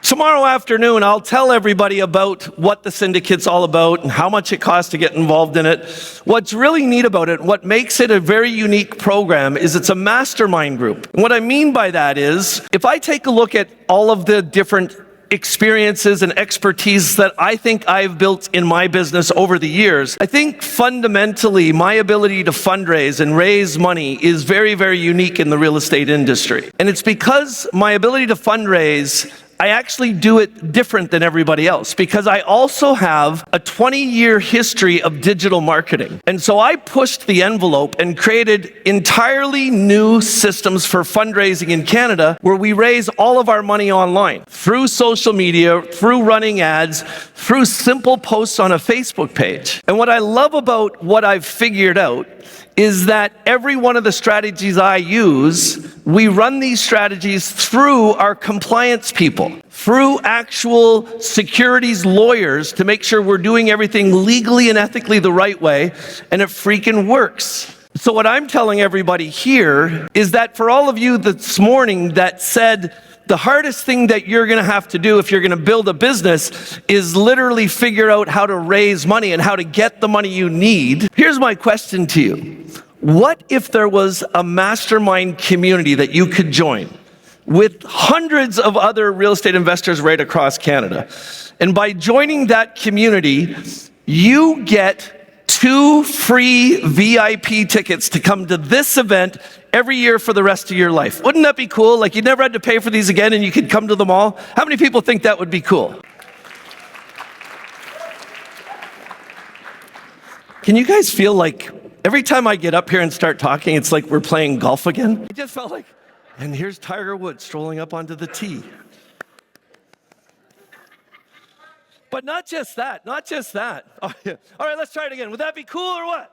Tomorrow afternoon, I'll tell everybody about what the syndicate's all about and how much it costs to get involved in it. What's really neat about it, what makes it a very unique program, is it's a mastermind group. And what I mean by that is, if I take a look at all of the different experiences and expertise that I think I've built in my business over the years, I think fundamentally my ability to fundraise and raise money is very, very unique in the real estate industry. And it's because my ability to fundraise, I actually do it different than everybody else because I also have a 20-year history of digital marketing. And so I pushed the envelope and created entirely new systems for fundraising in Canada where we raise all of our money online through social media, through running ads, through simple posts on a Facebook page. And what I love about what I've figured out is that every one of the strategies I use, we run these strategies through our compliance people, through actual securities lawyers to make sure we're doing everything legally and ethically the right way, and it freaking works. So what I'm telling everybody here is that for all of you this morning that said, the hardest thing that you're going to have to do if you're going to build a business is literally figure out how to raise money and how to get the money you need. Here's my question to you. What if there was a mastermind community that you could join with hundreds of other real estate investors right across Canada? And by joining that community, you get 2 free VIP tickets to come to this event every year for the rest of your life. Wouldn't that be cool? Like you never had to pay for these again and you could come to them all. How many people think that would be cool? Can you guys feel like every time I get up here and start talking, it's like we're playing golf again? I just felt like, and here's Tiger Woods strolling up onto the tee. But not just that. Oh, yeah. All right, let's try it again. Would that be cool or what?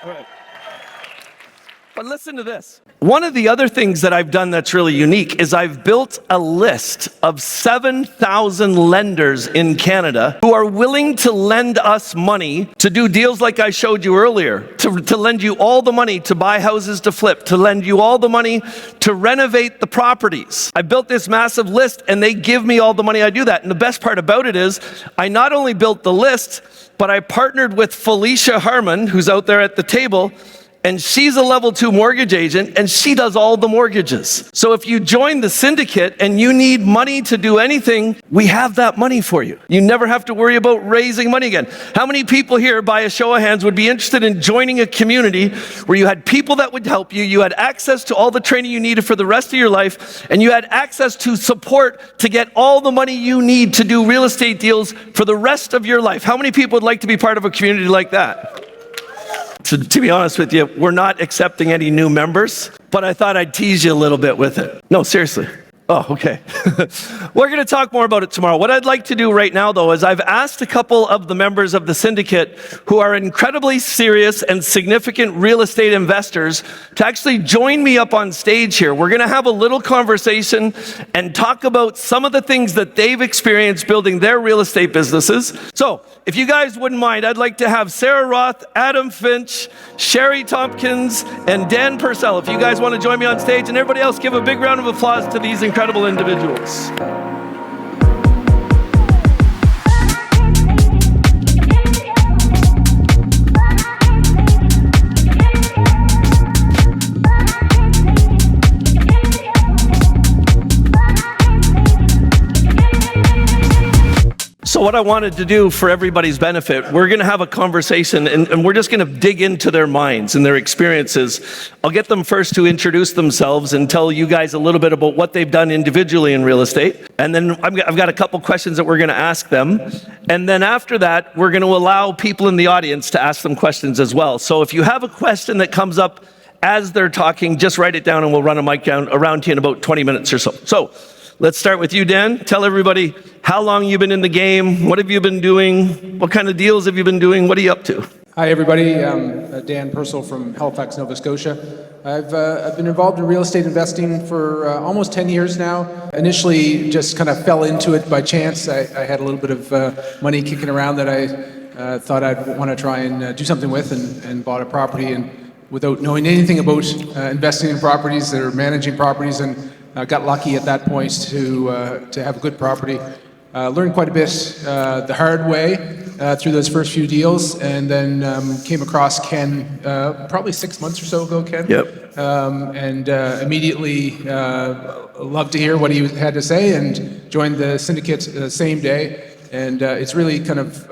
All right. But listen to this. One of the other things that I've done that's really unique is I've built a list of 7,000 lenders in Canada who are willing to lend us money to do deals like I showed you earlier, to lend you all the money to buy houses to flip, to lend you all the money to renovate the properties. I built this massive list and they give me all the money I do that. And the best part about it is I not only built the list, but I partnered with Felicia Harmon, who's out there at the table, and she's a level 2 mortgage agent, and she does all the mortgages. So if you join the syndicate and you need money to do anything, we have that money for you. You never have to worry about raising money again. How many people here, by a show of hands, would be interested in joining a community where you had people that would help you, you had access to all the training you needed for the rest of your life, and you had access to support to get all the money you need to do real estate deals for the rest of your life? How many people would like to be part of a community like that? To be honest with you, we're not accepting any new members, but I thought I'd tease you a little bit with it. No, seriously. Oh, okay. We're going to talk more about it tomorrow. What I'd like to do right now, though, is I've asked a couple of the members of the syndicate who are incredibly serious and significant real estate investors to actually join me up on stage here. We're going to have a little conversation and talk about some of the things that they've experienced building their real estate businesses. So, if you guys wouldn't mind, I'd like to have Sarah Roth, Adam Finch, Sherry Tompkins, and Dan Purcell. If you guys want to join me on stage, and everybody else, give a big round of applause to these incredible individuals. So what I wanted to do for everybody's benefit, we're going to have a conversation and we're just going to dig into their minds and their experiences. I'll get them first to introduce themselves and tell you guys a little bit about what they've done individually in real estate. And then I've got a couple questions that we're going to ask them. And then after that, we're going to allow people in the audience to ask them questions as well. So if you have a question that comes up as they're talking, just write it down and we'll run a mic down around to you in about 20 minutes or so. So let's start with you, Dan. Tell everybody how long you've been in the game, what have you been doing, what kind of deals have you been doing, what are you up to? Hi everybody, I'm Dan Purcell from Halifax, Nova Scotia. I've been involved in real estate investing for almost 10 years now. Initially just kind of fell into it by chance. I had a little bit of money kicking around that I thought I'd want to try and do something with and bought a property and without knowing anything about investing in properties or managing properties and Got lucky at that point to have a good property. Learned quite a bit the hard way through those first few deals, and then came across Ken probably 6 months or so ago, Ken. Yep. And immediately loved to hear what he had to say and joined the syndicate the same day. And it's really kind of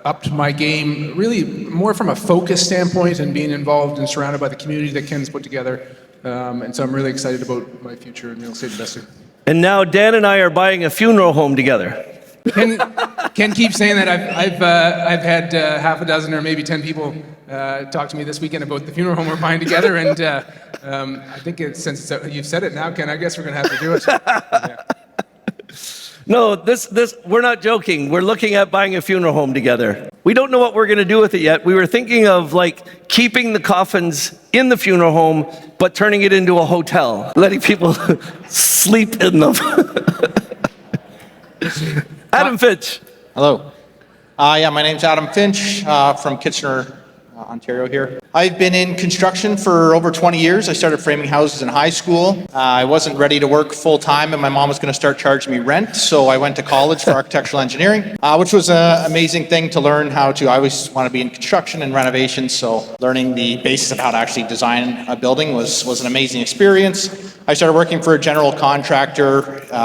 upped my game, really more from a focus standpoint and being involved and surrounded by the community that Ken's put together. And so I'm really excited about my future in real estate investing. And now Dan and I are buying a funeral home together. Ken keeps saying that. I've had half a dozen or maybe 10 people talk to me this weekend about the funeral home we're buying together, and I think since you've said it now, Ken, I guess we're going to have to do it. Yeah. No, we're not joking. We're looking at buying a funeral home together. We don't know what we're going to do with it yet. We were thinking of like keeping the coffins in the funeral home, but turning it into a hotel, letting people sleep in them. Adam Finch. Hello. Yeah, my name's Adam Finch from Kitchener, Ontario here. I've been in construction for over 20 years. I started framing houses in high school. I wasn't ready to work full time and my mom was going to start charging me rent, so I went to college for architectural engineering, which was an amazing thing to learn how to. I always want to be in construction and renovations, so learning the basis of how to actually design a building was an amazing experience. I started working for a general contractor,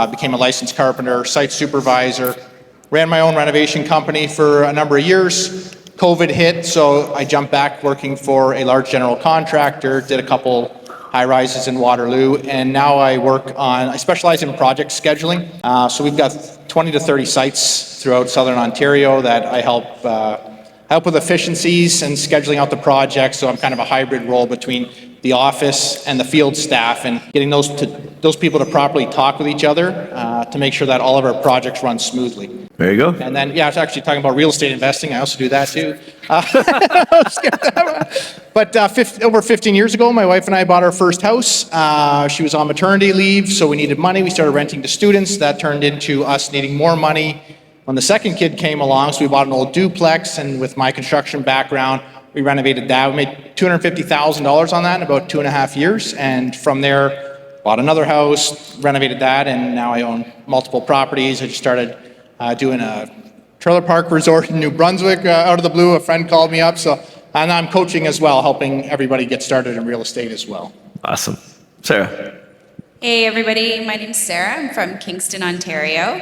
became a licensed carpenter, site supervisor, ran my own renovation company for a number of years. COVID hit, so I jumped back working for a large general contractor, did a couple high rises in Waterloo, and now I specialize in project scheduling. So we've got 20 to 30 sites throughout Southern Ontario that I help with efficiencies and scheduling out the projects. So I'm kind of a hybrid role between the office and the field staff, and getting those people to properly talk with each other to make sure that all of our projects run smoothly. There you go. And then, yeah, I was actually talking about real estate investing. I also do that too. But over 15 years ago, my wife and I bought our first house. She was on maternity leave, so we needed money. We started renting to students. That turned into us needing more money when the second kid came along, so we bought an old duplex, and with my construction background, we renovated that. We made $250,000 on that in about 2.5 years, and from there, bought another house, renovated that, and now I own multiple properties. I just started doing a trailer park resort in New Brunswick out of the blue. A friend called me up, and I'm coaching as well, helping everybody get started in real estate as well. Awesome. Sarah. Hey everybody, my name's Sarah. I'm from Kingston, Ontario.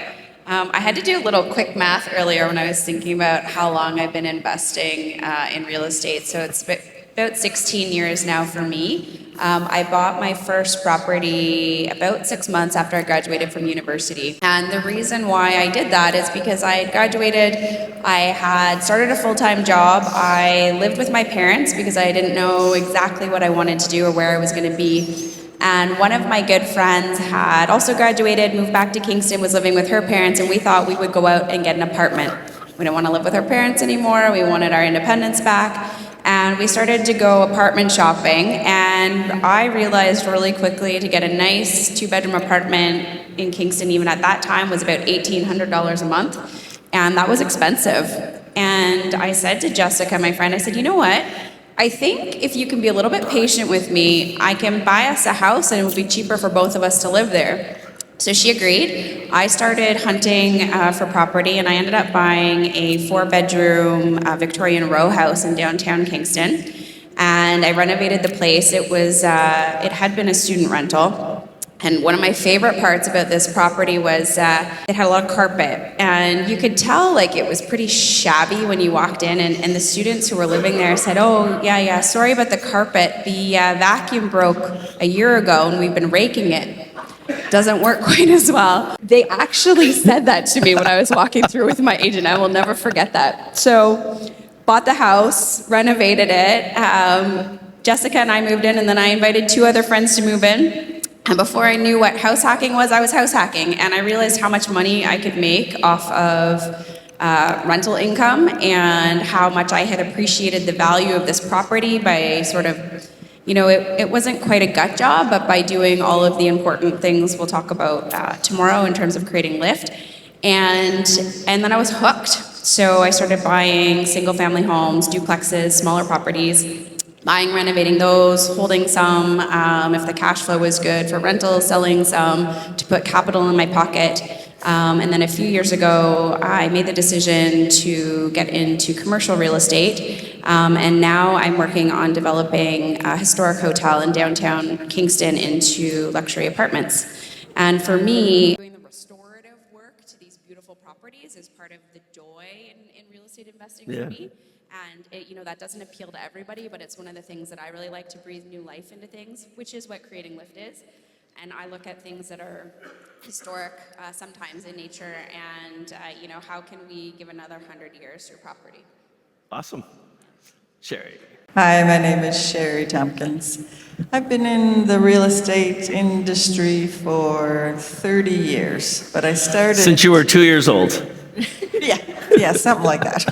I had to do a little quick math earlier when I was thinking about how long I've been investing in real estate. So it's about 16 years now for me. I bought my first property about 6 months after I graduated from university. And the reason why I did that is because I had graduated, I had started a full-time job, I lived with my parents because I didn't know exactly what I wanted to do or where I was going to be. And one of my good friends had also graduated, moved back to Kingston, was living with her parents, and we thought we would go out and get an apartment. We didn't want to live with our parents anymore, we wanted our independence back, and we started to go apartment shopping, and I realized really quickly to get a nice 2-bedroom apartment in Kingston, even at that time, was about $1,800 a month, and that was expensive. And I said to Jessica, my friend, I said, you know what? I think if you can be a little bit patient with me, I can buy us a house and it will be cheaper for both of us to live there. So she agreed. I started hunting for property, and I ended up buying a 4-bedroom Victorian row house in downtown Kingston. And I renovated the place. It had been a student rental. And one of my favorite parts about this property was it had a lot of carpet, and you could tell like it was pretty shabby when you walked in, and the students who were living there said, oh yeah, sorry about the carpet, the vacuum broke a year ago and we've been raking it. Doesn't work quite as well. They actually said that to me when I was walking through with my agent. I will never forget that. So bought the house, renovated it. Jessica and I moved in, and then I invited 2 other friends to move in. And before I knew what house hacking was, I was house hacking, and I realized how much money I could make off of rental income, and how much I had appreciated the value of this property by sort of, it wasn't quite a gut job, but by doing all of the important things we'll talk about tomorrow in terms of creating lift. And then I was hooked. So I started buying single family homes, duplexes, smaller properties. buying, renovating those, holding some, if the cash flow was good for rental, selling some to put capital in my pocket. And then a few years ago, I made the decision to get into commercial real estate. And now I'm working on developing a historic hotel in downtown Kingston into luxury apartments. And for me, doing the restorative work to these beautiful properties is part of the joy in real estate investing for me. And that doesn't appeal to everybody, but it's one of the things that I really like, to breathe new life into things, which is what Creating Lift is. And I look at things that are historic sometimes in nature, and how can we give another 100 years through property? Awesome. Sherry. Hi, my name is Sherry Tompkins. I've been in the real estate industry for 30 years, but I started... Since you were 2 years old. yeah, something like that.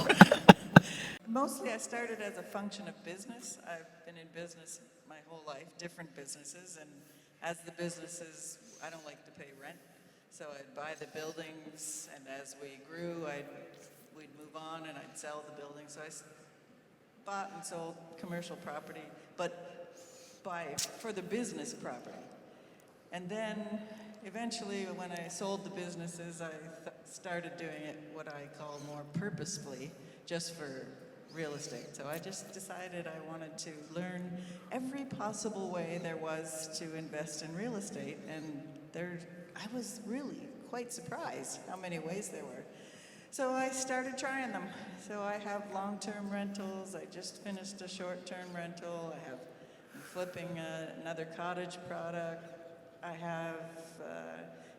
Mostly I started as a function of business. I've been in business my whole life, different businesses, and as the businesses, I don't like to pay rent, so I'd buy the buildings, and as we grew, we'd move on and I'd sell the buildings. So I bought and sold commercial property, but for the business property. And then eventually when I sold the businesses, I started doing it what I call more purposefully, just for real estate. So I just decided I wanted to learn every possible way there was to invest in real estate, and I was really quite surprised how many ways there were. So I started trying them. So I have long-term rentals. I just finished a short-term rental. I'm flipping another cottage product. I have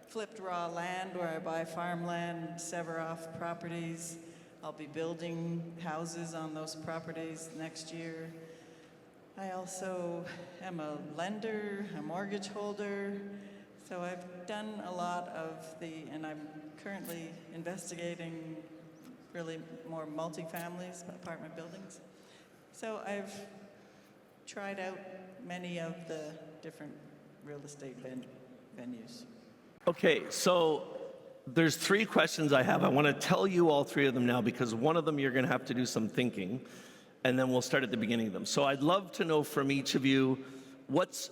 flipped raw land where I buy farmland, sever off properties. I'll be building houses on those properties next year. I also am a lender, a mortgage holder. So I've done a lot and I'm currently investigating really more multifamilies, apartment buildings. So I've tried out many of the different real estate venues. Okay, so there's 3 questions I have. I want to tell you all 3 of them now, because one of them you're going to have to do some thinking, and then we'll start at the beginning of them. So I'd love to know from each of you, what's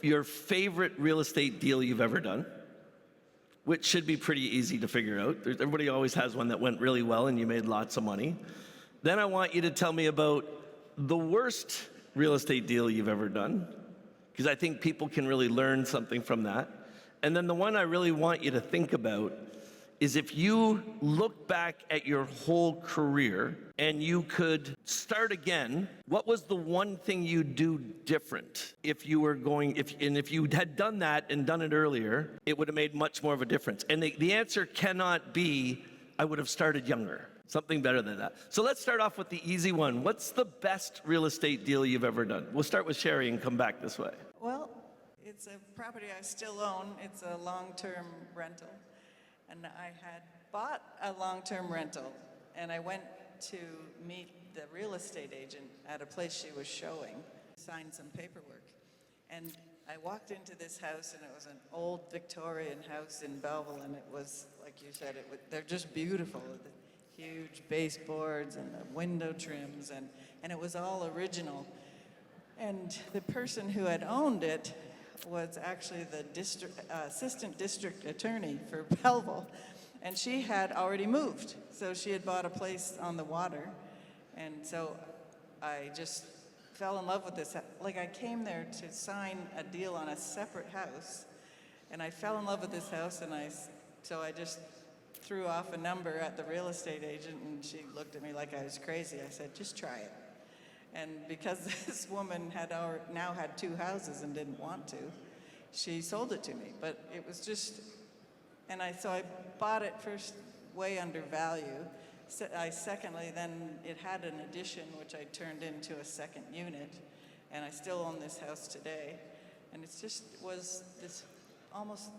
your favorite real estate deal you've ever done? Which should be pretty easy to figure out. Everybody always has one that went really well and you made lots of money. Then I want you to tell me about the worst real estate deal you've ever done, because I think people can really learn something from that. And then the one I really want you to think about is, if you look back at your whole career and you could start again, what was the one thing you'd do different if you had done that and done it earlier, it would have made much more of a difference. And the answer cannot be, I would have started younger. Something better than that. So let's start off with the easy one. What's the best real estate deal you've ever done? We'll start with Sherry and come back this way. Well, it's a property I still own. It's a long-term rental. And I had bought a long-term rental, and I went to meet the real estate agent at a place she was showing, signed some paperwork. And I walked into this house, and it was an old Victorian house in Belleville, and it was, like you said, they're just beautiful. The huge baseboards and the window trims, and it was all original. And the person who had owned it was actually the assistant district attorney for Belleville, and she had already moved. So she had bought a place on the water, and so I just fell in love with this. Like, I came there to sign a deal on a separate house, and I fell in love with this house, and so I just threw off a number at the real estate agent, and she looked at me like I was crazy. I said, just try it. And because this woman now had 2 houses and didn't want to, she sold it to me. But it was just, so I bought it first way under value. Secondly, then it had an addition, which I turned into a second unit, and I still own this house today. And it just was this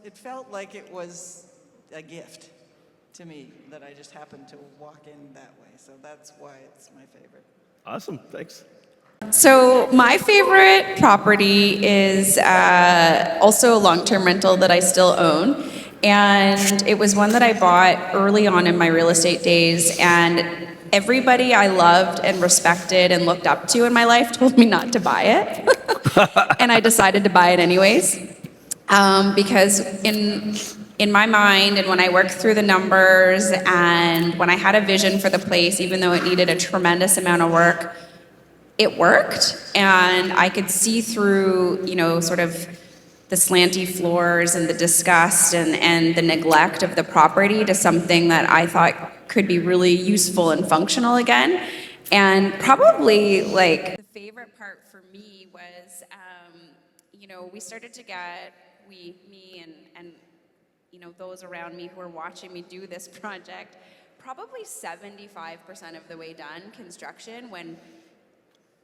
it felt like it was a gift to me that I just happened to walk in that way. So that's why it's my favorite. Awesome, thanks. So my favorite property is also a long-term rental that I still own. And it was one that I bought early on in my real estate days. And everybody I loved and respected and looked up to in my life told me not to buy it. And I decided to buy it anyways. Because in my mind, and when I worked through the numbers, and when I had a vision for the place, even though it needed a tremendous amount of work, it worked. And I could see through, sort of the slanty floors and the disgust and the neglect of the property to something that I thought could be really useful and functional again. And probably like the favorite part for me was, we started to get, me and those around me who were watching me do this project, probably 75% of the way done construction, when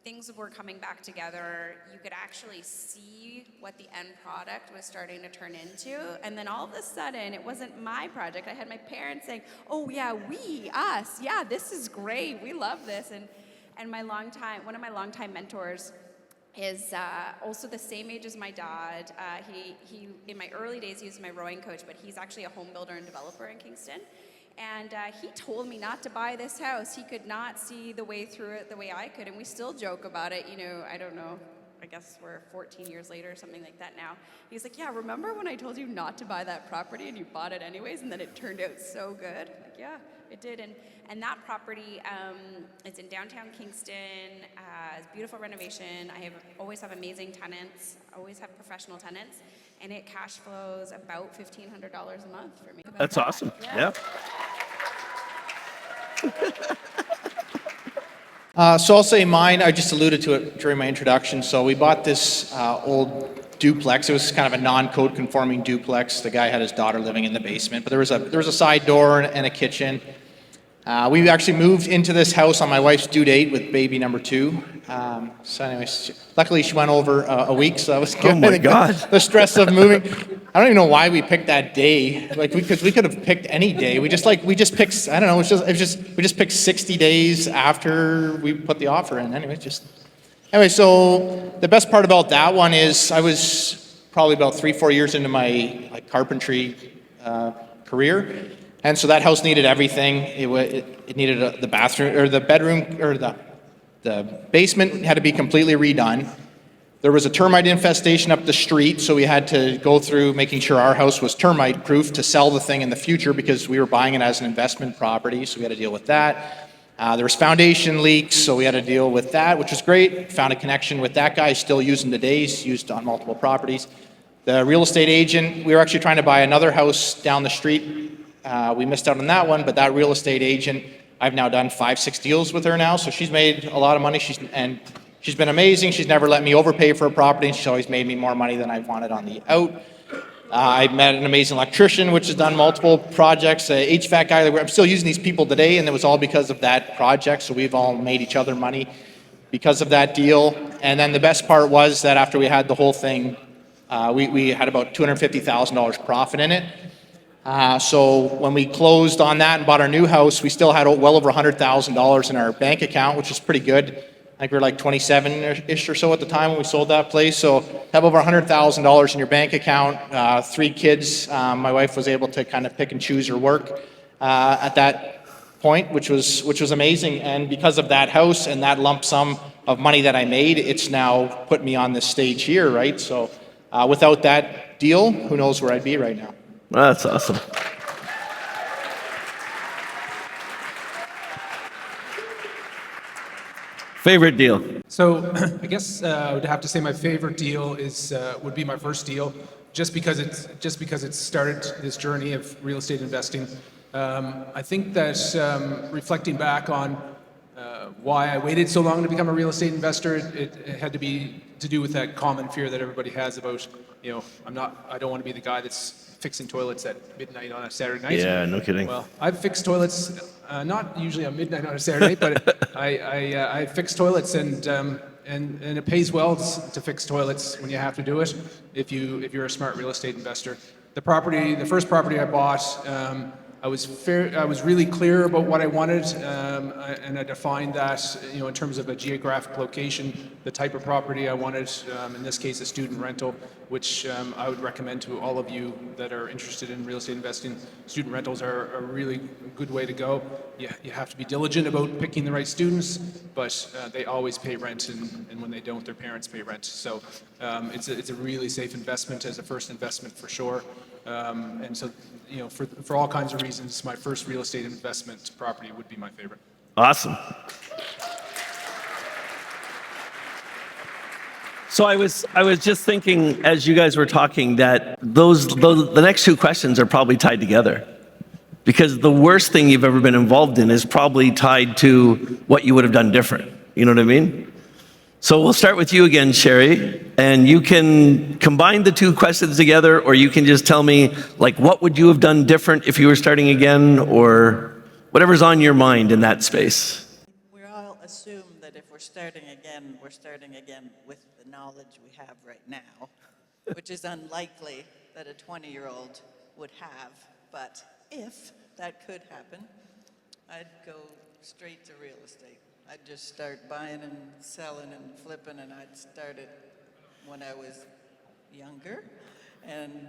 things were coming back together, you could actually see what the end product was starting to turn into. And then all of a sudden, it wasn't my project. I had my parents saying, oh yeah, us, yeah, this is great, we love this. And one of my longtime mentors is also the same age as my dad. He in my early days, he was my rowing coach, but he's actually a home builder and developer in Kingston. And he told me not to buy this house. He could not see the way through it the way I could, and we still joke about it. I don't know, I guess we're 14 years later or something like that now. He's like, yeah, remember when I told you not to buy that property and you bought it anyways, and then it turned out so good? Like, yeah, it did. And that property, it's in downtown Kingston, it's beautiful renovation. I always have amazing tenants, always have professional tenants, and it cash flows about $1,500 a month for me. That's awesome. Yeah. So I'll say mine, I just alluded to it during my introduction. So we bought this old duplex. It was kind of a non-code conforming duplex. The guy had his daughter living in the basement, but there was a side door and a kitchen. We actually moved into this house on my wife's due date with baby number 2. So anyways, luckily she went over a week, so that was good. Oh my God. The stress of moving. I don't even know why we picked that day. Because we could have picked any day. We just picked. I don't know. We just picked 60 days after we put the offer in. Anyway, so the best part about that one is I was probably about 3-4 years into my carpentry career. And so that house needed everything. It needed the bathroom, or the bedroom, or the basement had to be completely redone. There was a termite infestation up the street, so we had to go through making sure our house was termite proof to sell the thing in the future, because we were buying it as an investment property, so we had to deal with that. There was foundation leaks, so we had to deal with that, which was great. Found a connection with that guy, still using today. He's used on multiple properties. The real estate agent, we were actually trying to buy another house down the street. We missed out on that one, but that real estate agent, I've now done 5-6 deals with her now, so she's made a lot of money. She's been amazing. She's never let me overpay for a property, and she's always made me more money than I wanted on the out. I met an amazing electrician, which has done multiple projects, a HVAC guy. I'm still using these people today, and it was all because of that project, so we've all made each other money because of that deal. And then the best part was that after we had the whole thing, we had about $250,000 profit in it. So when we closed on that and bought our new house, we still had well over $100,000 in our bank account, which is pretty good. I think we were like 27-ish or so at the time when we sold that place. So have over $100,000 in your bank account, 3 kids. My wife was able to kind of pick and choose her work at that point, which was amazing. And because of that house and that lump sum of money that I made, it's now put me on this stage here, right? So without that deal, who knows where I'd be right now. That's awesome. Favorite deal? So I guess I would have to say my favorite deal would be my first deal, just because it started this journey of real estate investing. I think that reflecting back on why I waited so long to become a real estate investor, it had to do with that common fear that everybody has about, I don't want to be the guy that's fixing toilets at midnight on a Saturday night. Yeah, no kidding. Well, I've fixed toilets, not usually at midnight on a Saturday, but I fix toilets, and it pays well to fix toilets when you have to do it, if you're a smart real estate investor. The first property I bought, I was really clear about what I wanted, and I defined that, in terms of a geographic location, the type of property I wanted. In this case, a student rental, which I would recommend to all of you that are interested in real estate investing. Student rentals are a really good way to go. You have to be diligent about picking the right students, but they always pay rent, and when they don't, their parents pay rent. So it's a really safe investment as a first investment for sure. And so, for all kinds of reasons, my first real estate investment property would be my favorite. Awesome. So I was just thinking as you guys were talking that the next two questions are probably tied together, because the worst thing you've ever been involved in is probably tied to what you would have done different. You know what I mean? So we'll start with you again, Sherry, and you can combine the two questions together, or you can just tell me, like, what would you have done different if you were starting again, or whatever's on your mind in that space. We all assume that if we're starting again with the knowledge we have right now, which is unlikely that a 20-year-old would have, but if that could happen, I'd go straight to real estate. I'd just start buying and selling and flipping, and I'd start it when I was younger and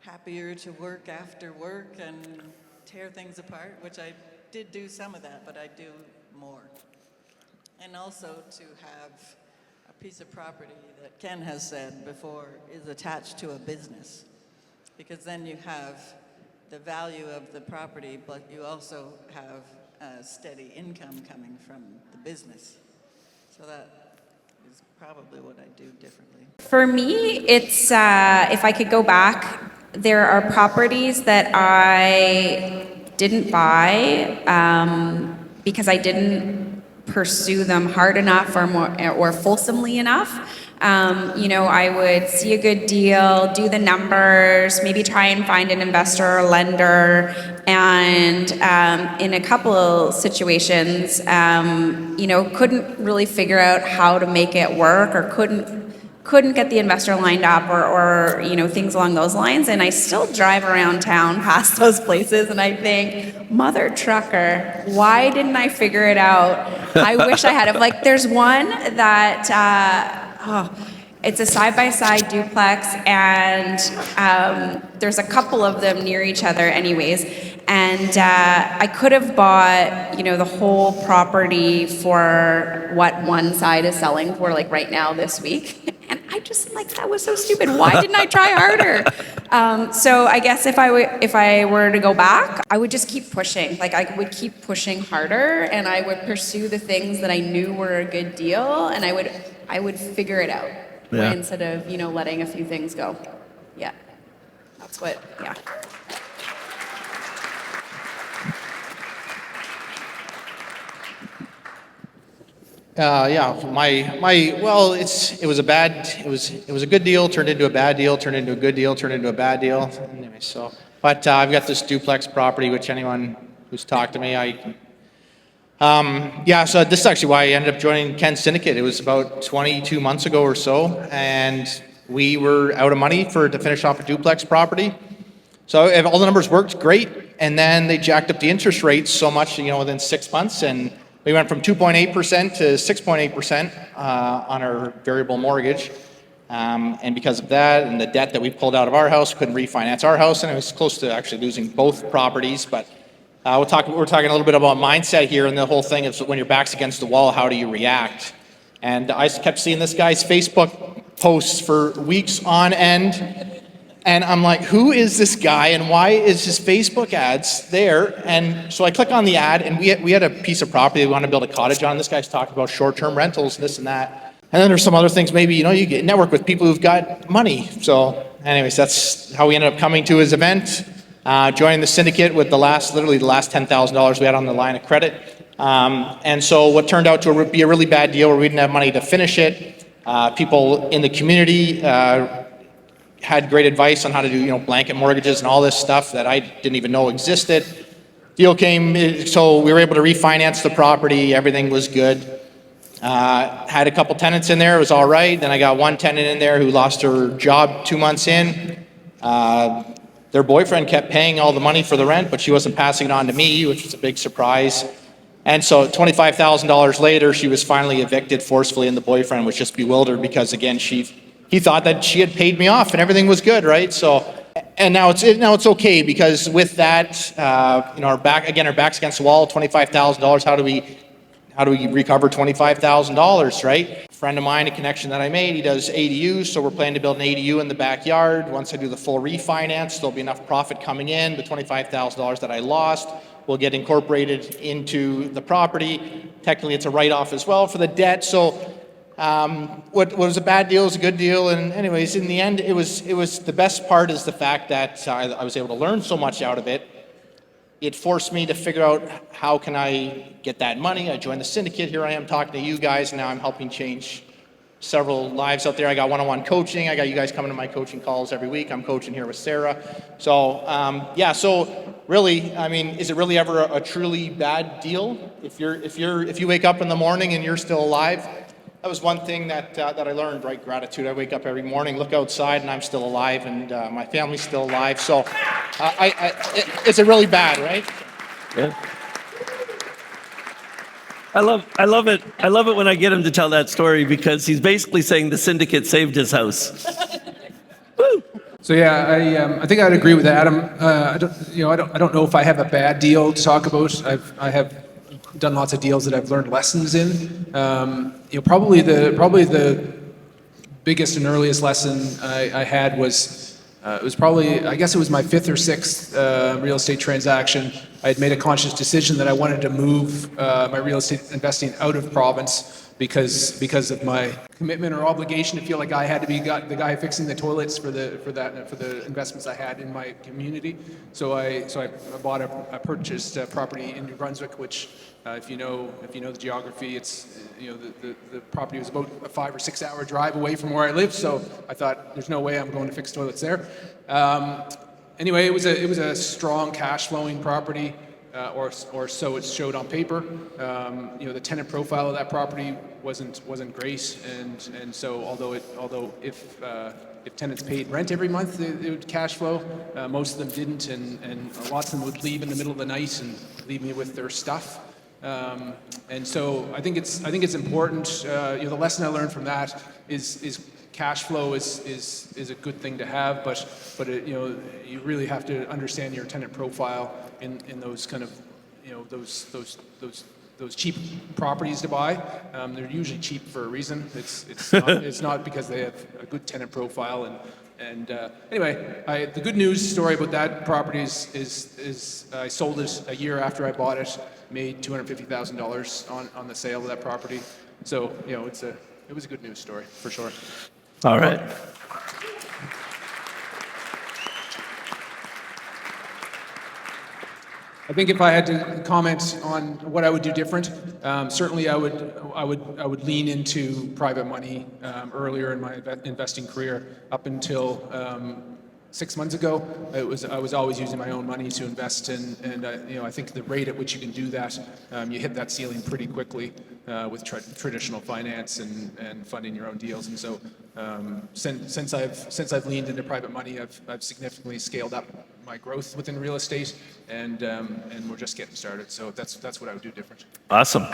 happier to work after work and tear things apart, which I did do some of that, but I do more. And also to have a piece of property that Ken has said before is attached to a business, because then you have the value of the property, but you also have a steady income coming from the business. So that is probably what I do differently. For me, it's if I could go back, there are properties that I didn't buy because I didn't pursue them hard enough or fulsomely enough. I would see a good deal, do the numbers, maybe try and find an investor or lender, and in a couple of situations, couldn't really figure out how to make it work, or couldn't get the investor lined up, or things along those lines. And I still drive around town past those places, and I think, mother trucker, why didn't I figure it out? I wish I had. Like, there's one that. It's a side-by-side duplex, and there's a couple of them near each other anyways, and I could have bought, the whole property for what one side is selling for, like, right now this week, and I just, that was so stupid. Why didn't I try harder? So I guess if I were to go back, I would just keep pushing. I would keep pushing harder, and I would pursue the things that I knew were a good deal, and I would figure it out. Yeah. Instead of, letting a few things go. Yeah. That's what, yeah. It was a good deal, turned into a bad deal, turned into a good deal, turned into a bad deal. Anyway, but I've got this duplex property, which anyone who's talked to me, so this is actually why I ended up joining Ken's syndicate. It was about 22 months ago or so, and we were out of money to finish off a duplex property. So if all the numbers worked, great, and then they jacked up the interest rates so much, within 6 months, and we went from 2.8% to 6.8% on our variable mortgage. And because of that and the debt that we pulled out of our house, couldn't refinance our house, and it was close to actually losing both properties. But we're talking a little bit about mindset here, and the whole thing is when your back's against the wall, how do you react? And I kept seeing this guy's Facebook posts for weeks on end, and I'm like, who is this guy, and why is his Facebook ads there? And so I click on the ad, and we had a piece of property we wanted to build a cottage on. This guy's talking about short-term rentals, this and that. And then there's some other things, maybe, you get network with people who've got money. So anyways, that's how we ended up coming to his event. Joining the syndicate with literally the last $10,000 we had on the line of credit. And so what turned out to be a really bad deal where we didn't have money to finish it. People in the community had great advice on how to do, blanket mortgages and all this stuff that I didn't even know existed. Deal came, so we were able to refinance the property. Everything was good. Had a couple tenants in there. It was all right. Then I got one tenant in there who lost her job 2 months in. Their boyfriend kept paying all the money for the rent, but she wasn't passing it on to me, which was a big surprise. And so $25,000 later, she was finally evicted forcefully, and the boyfriend was just bewildered because, again, he thought that she had paid me off and everything was good, right? So, and now it's okay, because with that, our back's against the wall, $25,000. How do we recover $25,000, right? A friend of mine, a connection that I made, he does ADUs, so we're planning to build an ADU in the backyard. Once I do the full refinance, there'll be enough profit coming in. The $25,000 that I lost will get incorporated into the property. Technically, it's a write-off as well for the debt. So what was a bad deal is a good deal. And anyways, in the end, it was the best part is the fact that I was able to learn so much out of it. It forced me to figure out how can I get that money. I joined the syndicate. Here I am talking to you guys, and now I'm helping change several lives out there. I got one-on-one coaching. I got you guys coming to my coaching calls every week. I'm coaching here with Sarah. So so really, I mean, is it really ever a truly bad deal? If you wake up in the morning and you're still alive? That was one thing that I learned, right? Gratitude. I wake up every morning, look outside, and I'm still alive, and my family's still alive. So, is it really bad, right? Yeah. I love it. I love it when I get him to tell that story, because he's basically saying the syndicate saved his house. Woo! So yeah, I think I'd agree with Adam. I don't know if I have a bad deal to talk about. I have done lots of deals that I've learned lessons in. Probably the biggest and earliest lesson I had was it was probably, I guess it was my fifth or sixth real estate transaction. I had made a conscious decision that I wanted to move my real estate investing out of province because of my commitment or obligation to feel like I had to be the guy fixing the toilets for the investments I had in my community. So I purchased a property in New Brunswick, which if you know the geography, it's the property was about a 5 or 6 hour drive away from where I live. So I thought, there's no way I'm going to fix toilets there. Anyway, it was a strong cash flowing property. Or so it showed on paper. The tenant profile of that property wasn't great, and so although if tenants paid rent every month, it would cash flow. Most of them didn't, and lots of them would leave in the middle of the night and leave me with their stuff. And so I think it's important. The lesson I learned from that is cash flow is a good thing to have, but you really have to understand your tenant profile in those kind of those cheap properties to buy. They're usually cheap for a reason. It's not because they have a good tenant profile. And anyway, the good news story about that property is I sold it a year after I bought it, made $250,000 on the sale of that property. So it was a good news story for sure. All right. I think if I had to comment on what I would do different, certainly I would lean into private money earlier in my investing career. Up until 6 months ago, I was always using my own money to invest in, and I think the rate at which you can do that, you hit that ceiling pretty quickly with traditional finance and funding your own deals. And so since I've leaned into private money, I've significantly scaled up my growth within real estate, and we're just getting started. So that's what I would do different. Awesome.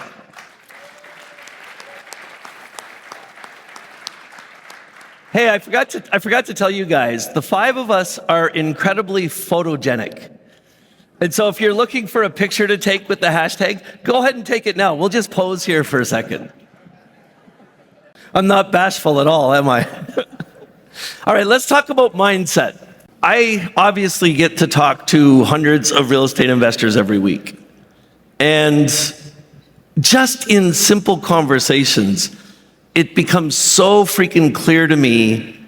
Hey, I forgot to tell you guys, the 5 of us are incredibly photogenic. And so if you're looking for a picture to take with the hashtag, go ahead and take it now. We'll just pose here for a second. I'm not bashful at all, am I? All right, let's talk about mindset. I obviously get to talk to hundreds of real estate investors every week. And just in simple conversations, it becomes so freaking clear to me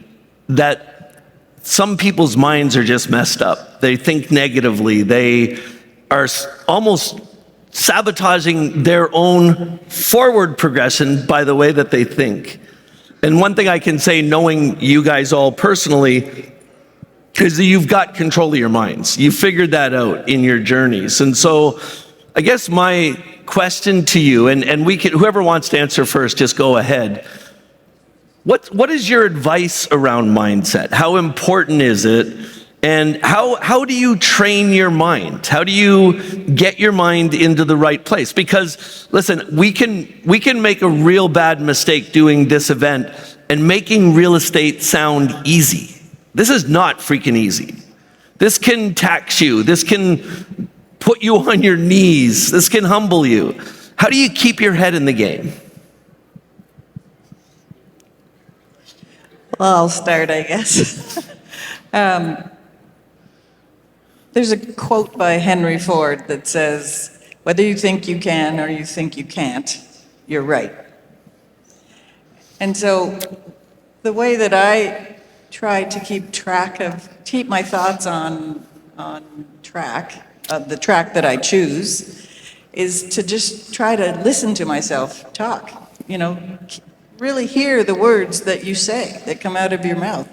that some people's minds are just messed up. They think negatively. They are almost sabotaging their own forward progression by the way that they think. And one thing I can say, knowing you guys all personally, is that you've got control of your minds. You figured that out in your journeys. And so I guess my question to you, and we can, whoever wants to answer first, just go ahead. What is your advice around mindset? How important is it? And how do you train your mind? How do you get your mind into the right place? Because listen, we can make a real bad mistake doing this event and making real estate sound easy. This is not freaking easy. This can tax you. This can put you on your knees. This can humble you. How do you keep your head in the game? Well, I'll start, I guess. There's a quote by Henry Ford that says, whether you think you can or you think you can't, you're right. And so the way that I try to keep my thoughts on track, the track that I choose, is to just try to listen to myself talk. Really hear the words that you say, that come out of your mouth.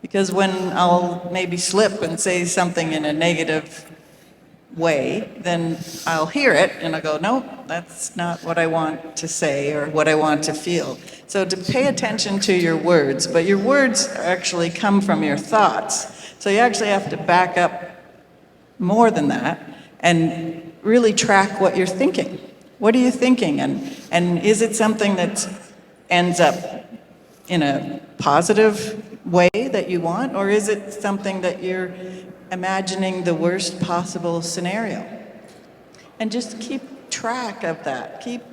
Because when I'll maybe slip and say something in a negative way, then I'll hear it and I'll go, no, that's not what I want to say or what I want to feel. So to pay attention to your words, but your words actually come from your thoughts. So you actually have to back up more than that and really track what you're thinking. What are you thinking? And is it something that ends up in a positive way that you want, or is it something that you're imagining the worst possible scenario? And just keep track of that. Keep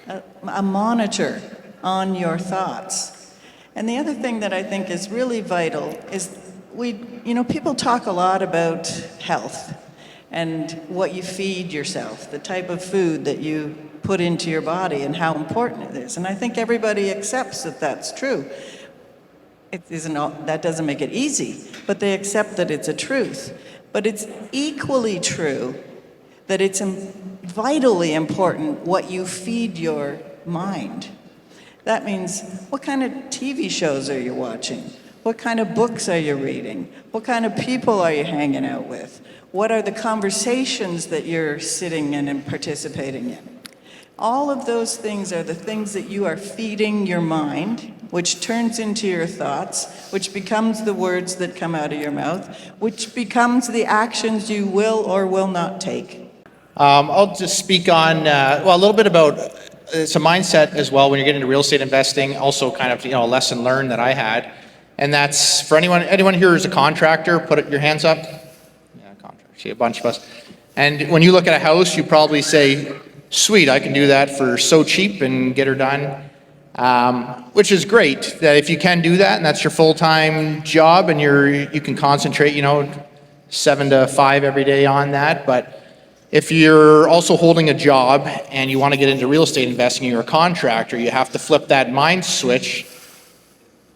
a monitor on your thoughts. And the other thing that I think is really vital is people talk a lot about health and what you feed yourself, the type of food that you put into your body and how important it is. And I think everybody accepts that that's true. That doesn't make it easy, but they accept that it's a truth. But it's equally true that it's vitally important what you feed your mind. That means, what kind of TV shows are you watching? What kind of books are you reading? What kind of people are you hanging out with? What are the conversations that you're sitting in and participating in? All of those things are the things that you are feeding your mind, which turns into your thoughts, which becomes the words that come out of your mouth, which becomes the actions you will or will not take. I'll just speak on, a little bit about, it's a mindset as well when you're getting into real estate investing, also kind of, a lesson learned that I had. And that's for anyone here who's a contractor, put your hands up. Yeah, contractor, see a bunch of us. And when you look at a house, you probably say, sweet, I can do that for so cheap and get her done. Which is great, that if you can do that and that's your full-time job and you can concentrate, 7 to 5 every day on that. But if you're also holding a job and you want to get into real estate investing, you're a contractor, you have to flip that mind switch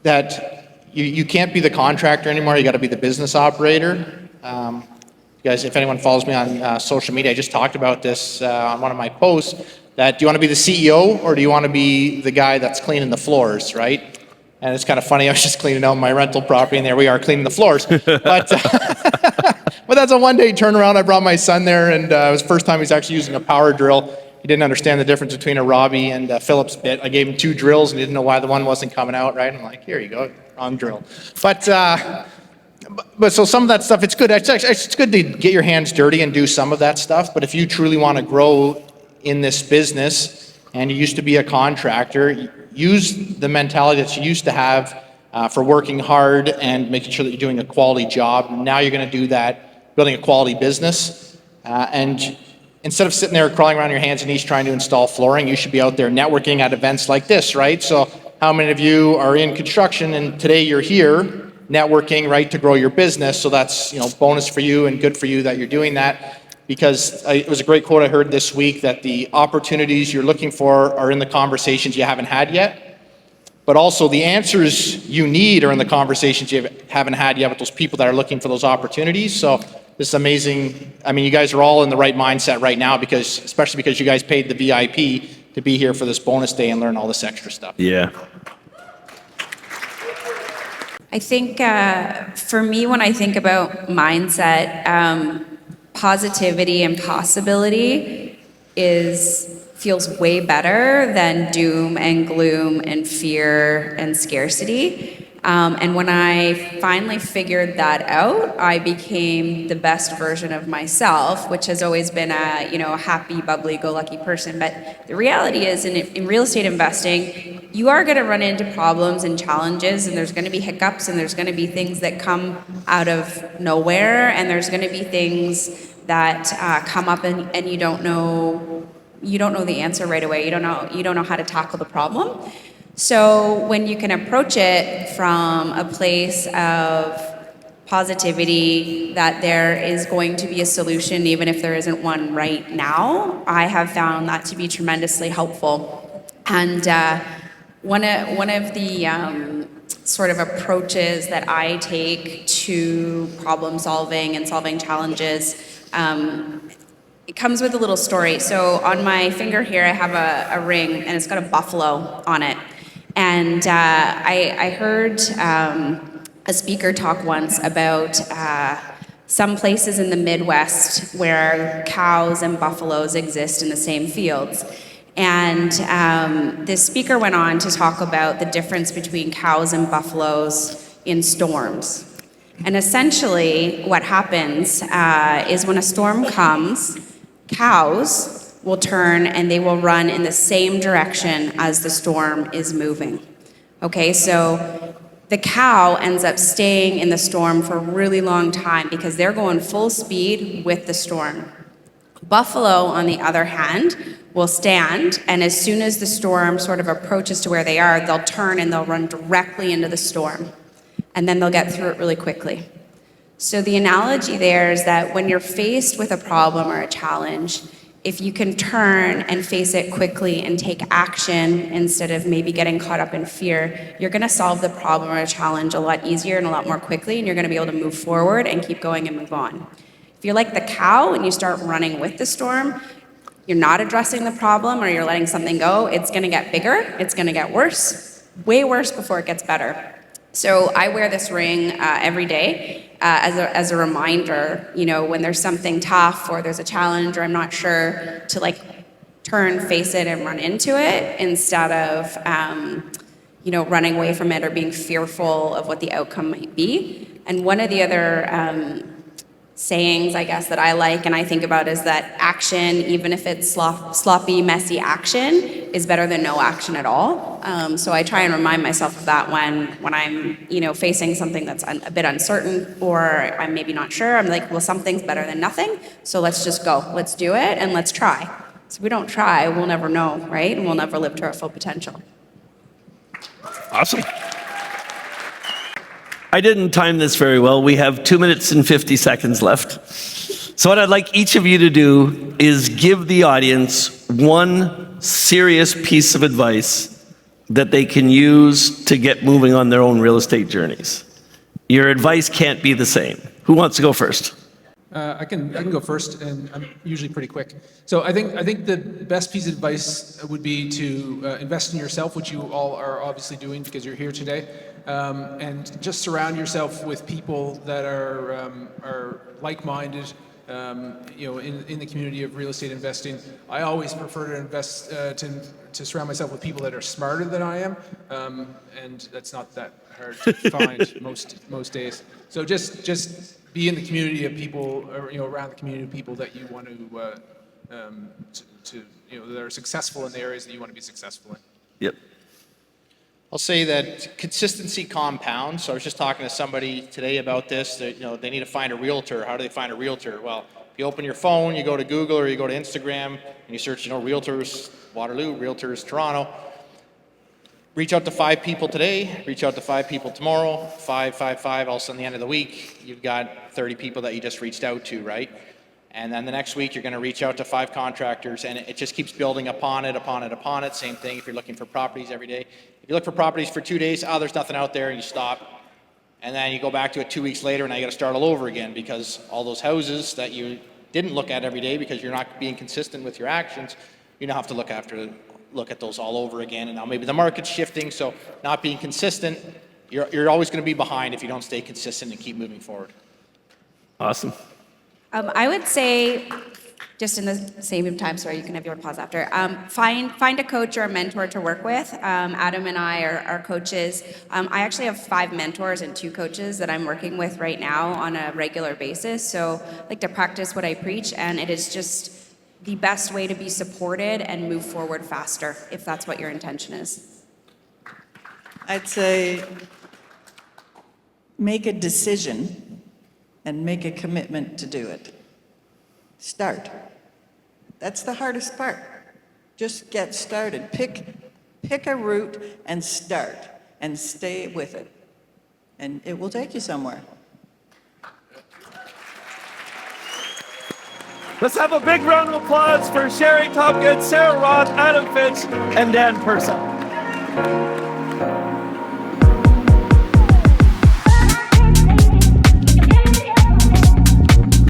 that you can't be the contractor anymore, you got to be the business operator. You guys, if anyone follows me on social media, I just talked about this on one of my posts, that do you want to be the CEO or do you want to be the guy that's cleaning the floors, right? And it's kind of funny, I was just cleaning out my rental property and there we are cleaning the floors. But that's a one-day turnaround. I brought my son there and it was the first time he's actually using a power drill. He didn't understand the difference between a Robbie and a Phillips bit. I gave him 2 drills and he didn't know why the one wasn't coming out, right? I'm like, here you go, wrong drill. But so some of that stuff, it's good. It's good to get your hands dirty and do some of that stuff. But if you truly want to grow in this business and you used to be a contractor, use the mentality that you used to have for working hard and making sure that you're doing a quality job. Now you're going to do that, building a quality business. And instead of sitting there crawling around your hands and knees trying to install flooring, you should be out there networking at events like this, right? So how many of you are in construction and today you're here networking, right, to grow your business? So that's, bonus for you and good for you that you're doing that. Because it was a great quote I heard this week that the opportunities you're looking for are in the conversations you haven't had yet. But also the answers you need are in the conversations you haven't had yet with those people that are looking for those opportunities. So this is amazing. I mean, you guys are all in the right mindset right now, especially because you guys paid the VIP to be here for this bonus day and learn all this extra stuff. Yeah. I think for me, when I think about mindset, positivity and possibility feels way better than doom and gloom and fear and scarcity. And when I finally figured that out, I became the best version of myself, which has always been a, a happy, bubbly, go lucky person. But the reality is in real estate investing, you are going to run into problems and challenges, and there's going to be hiccups, and there's going to be things that come out of nowhere, and there's going to be things that come up and you don't know the answer right away. You don't know how to tackle the problem. So when you can approach it from a place of positivity, that there is going to be a solution even if there isn't one right now, I have found that to be tremendously helpful. And one of the sort of approaches that I take to problem solving and solving challenges, it comes with a little story. So on my finger here, I have a ring, and it's got a buffalo on it. And I heard a speaker talk once about some places in the Midwest where cows and buffaloes exist in the same fields. And this speaker went on to talk about the difference between cows and buffaloes in storms. And essentially, what happens is when a storm comes, cows will turn and they will run in the same direction as the storm is moving. Okay, so the cow ends up staying in the storm for a really long time because they're going full speed with the storm. Buffalo, on the other hand, will stand, and as soon as the storm sort of approaches to where they are, they'll turn and they'll run directly into the storm. And then they'll get through it really quickly. So the analogy there is that when you're faced with a problem or a challenge, if you can turn and face it quickly and take action instead of maybe getting caught up in fear, you're going to solve the problem or a challenge a lot easier and a lot more quickly, and you're going to be able to move forward and keep going and move on. If you're like the cow and you start running with the storm, you're not addressing the problem or you're letting something go, it's going to get bigger, it's going to get worse, way worse before it gets better. So I wear this ring every day as a reminder, when there's something tough or there's a challenge or I'm not sure, to turn, face it, and run into it instead of running away from it or being fearful of what the outcome might be. And one of the other sayings, I guess, that I like and I think about is that action, even if it's sloppy, messy action, is better than no action at all. So I try and remind myself of that when I'm, facing something that's a bit uncertain or I'm maybe not sure. I'm like, well, something's better than nothing. So let's just go. Let's do it and let's try. So if we don't try, we'll never know, right? And we'll never live to our full potential. Awesome. I didn't time this very well. We have 2 minutes and 50 seconds left. So what I'd like each of you to do is give the audience one serious piece of advice that they can use to get moving on their own real estate journeys. Your advice can't be the same. Who wants to go first? I can go first, and I'm usually pretty quick. So I think the best piece of advice would be to invest in yourself, which you all are obviously doing because you're here today, and just surround yourself with people that are like-minded. In the community of real estate investing, I always prefer to invest to surround myself with people that are smarter than I am, and that's not that hard to find most days. So just be in the community of people, or around the community of people that you want to that are successful in the areas that you want to be successful in. Yep. I'll say that consistency compounds. So I was just talking to somebody today about this, that, they need to find a realtor. How do they find a realtor? Well, if you open your phone, you go to Google or you go to Instagram and you search, realtors Waterloo, realtors Toronto. Reach out to 5 people today, reach out to 5 people tomorrow, 5, all of a sudden the end of the week, you've got 30 people that you just reached out to, right? And then the next week, you're going to reach out to 5 contractors, and it just keeps building upon it. Same thing if you're looking for properties every day. If you look for properties for 2 days, there's nothing out there, and you stop. And then you go back to it 2 weeks later, and now you got to start all over again because all those houses that you didn't look at every day because you're not being consistent with your actions, you now have to look at those all over again. And now maybe the market's shifting, so not being consistent, you're always going to be behind if you don't stay consistent and keep moving forward. Awesome. I would say just in the same time, sorry, you can have your pause after. Find a coach or a mentor to work with. Adam and I are coaches. I actually have 5 mentors and 2 coaches that I'm working with right now on a regular basis. So I like to practice what I preach, and it is just the best way to be supported and move forward faster, if that's what your intention is. I'd say make a decision and make a commitment to do it. Start. That's the hardest part. Just get started. Pick a route and start and stay with it. And it will take you somewhere. Let's have a big round of applause for Sherry Topgood, Sarah Roth, Adam Finch, and Dan Purcell.